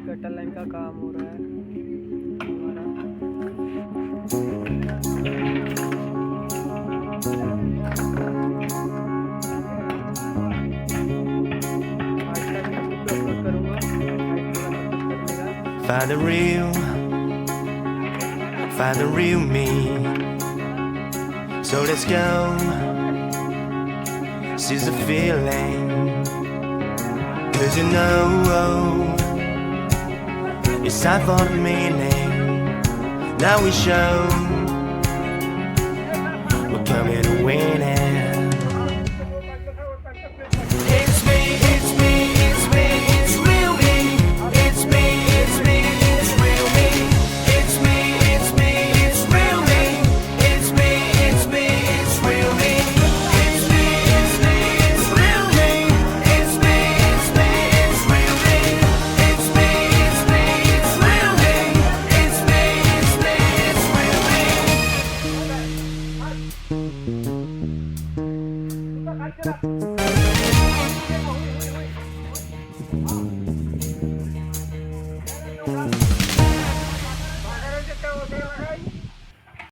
Gutter line का काम हो रहा है हमारा। आज का वीडियो पे अपलोड करूँगा, Find the real me. So let's go. Seize the feeling. 'Cause you know it's time for the meaning. Now we show we're coming to win it. It's me, it's me, it's me, it's real me. It's me, it's me, it's real me. It's me, it's me, it's real me. It's me, it's me, it's real me. It's me, it's me, it's real me. It's me, it's me, it's real me. It's me, it's me, it's real me. It's me, it's me, it's real me.